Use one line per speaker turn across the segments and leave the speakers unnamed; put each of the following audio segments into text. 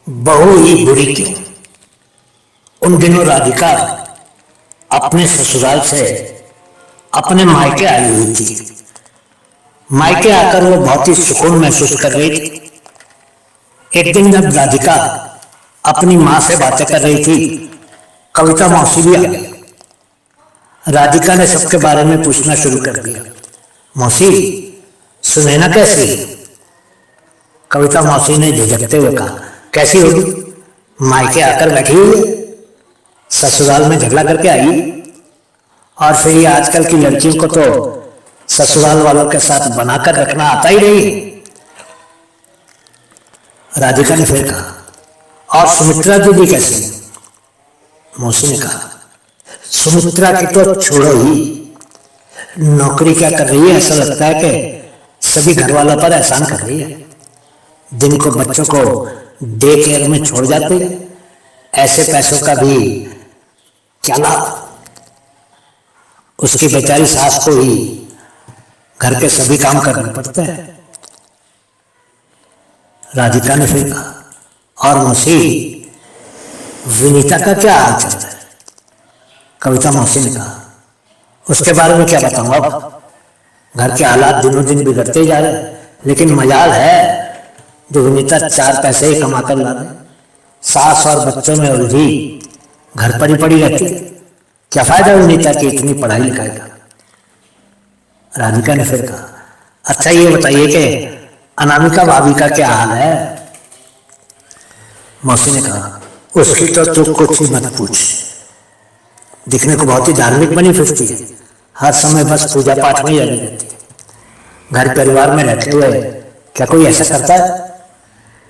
बहू ही बुरी क्यों। उन दिनों राधिका अपने ससुराल से अपने मायके आई हुई थी। मायके आकर वो बहुत ही सुकून महसूस कर रही थी। एक दिन जब राधिका अपनी माँ से बातें कर रही थी, कविता मौसी भी आ गई। राधिका ने सबके बारे में पूछना शुरू कर दिया। मौसी, सुनैना कैसी है? कविता मौसी ने झिझकते हुए कहा, कैसी होगी? मायके आकर बैठी हुई है, ससुराल में झगड़ा करके आई। और फिर ये आजकल की लड़कियों को तो ससुराल वालों के साथ बनाकर रखना आता ही नहीं। राधिका ने फिर कहा, और सुमित्रा दीदी कैसी है? मौसी ने कहा, सुमित्रा की तो छोड़ो ही, नौकरी क्या कर रही है, ऐसा लगता है कि सभी घर वालों पर एहसान कर रही है। दिन को बच्चों को डे केयर में छोड़ जाते, ऐसे पैसों का भी क्या लाभ? उसकी बेचारी सास को ही घर के सभी काम करने पड़ते हैं। राधिका ने फिर कहा, और मौसी, विनीता का क्या हाल चल रहा है? कविता मौसी ने कहा, उसके बारे में क्या बताऊं, अब घर के हालात दिनों दिन बिगड़ते जा रहे हैं, लेकिन मजाल है जो विनीता 4 पैसे ही कमा कर ला दे। सास और बच्चों में उलझी घर पर ही पड़ी रहती है, क्या फायदा विनीता की इतनी पढ़ाई लिखाई का? राधिका ने फिर कहा, अच्छा ये बताइए कि अनामिका भाभी का क्या हाल है? मौसी ने कहा, उसकी तो तू कुछ ही मत पूछ, दिखने को बहुत ही धार्मिक बनी फिरती है, हर समय बस पूजा पाठ में ही लगी रहती है। घर परिवार में रहते हुए क्या कोई ऐसा करता है?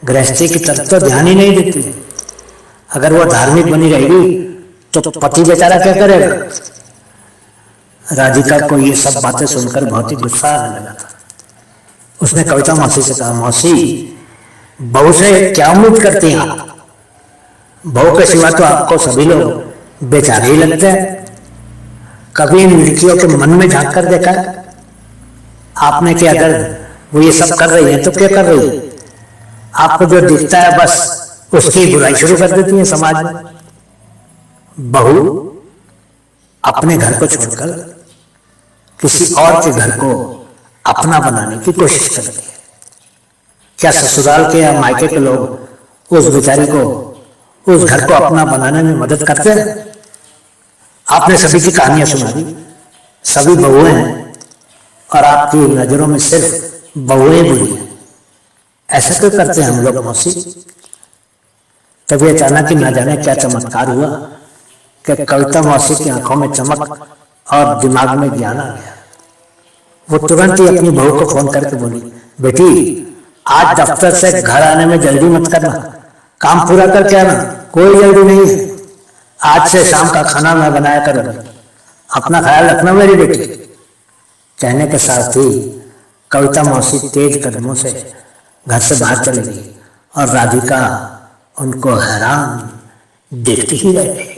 गृहस्थी की तरफ तो ध्यान ही नहीं देती। अगर वो धार्मिक बनी रहेगी तो पति बेचारा क्या करेगा? राधिका को ये सब बातें सुनकर बहुत ही गुस्सा आने लगा था। उसने कविता मौसी से कहा, मौसी, बहू से क्या उम्मीद करती हैं आप? बहू के सिवा तो आपको सभी लोग बेचारे ही लगते हैं। कभी इन लड़कियों के मन में झांक कर देखा है आपने कि अगर वो ये सब कर रही है तो क्या कर रही है? आपको जो दिखता है बस उसकी बुराई शुरू कर देती है समाज में। बहू अपने घर को छोड़कर किसी और के घर को अपना बनाने की कोशिश करती है। क्या ससुराल के या मायके के लोग उस बेचारी को, उस घर को अपना बनाने में मदद करते हैं? आपने सभी की कहानियां सुना दी, सभी बहुएं हैं और आपकी नजरों में सिर्फ बहुएं बुरी हैं। ऐसा क्यों करते हैं हम लोग मौसी? तभी अचानक ही ना जाने क्या चमत्कार हुआ कि कविता मौसी की आंखों में चमक और दिमाग में ज्ञान आ गया। वो तुरंत ही अपनी बहू को फोन करके बोली, बेटी, आज दफ्तर से घर आने में जल्दी मत करना, काम पूरा करके आना, कोई जल्दी नहीं है। आज से शाम का खाना मैं बनाया करूंगा, अपना ख्याल रखना मेरी बेटी। कहने के साथ ही कविता मौसी तेज कदमों से घर से बाहर चली गई और राधिका उनको हैरान देखती ही रह गई।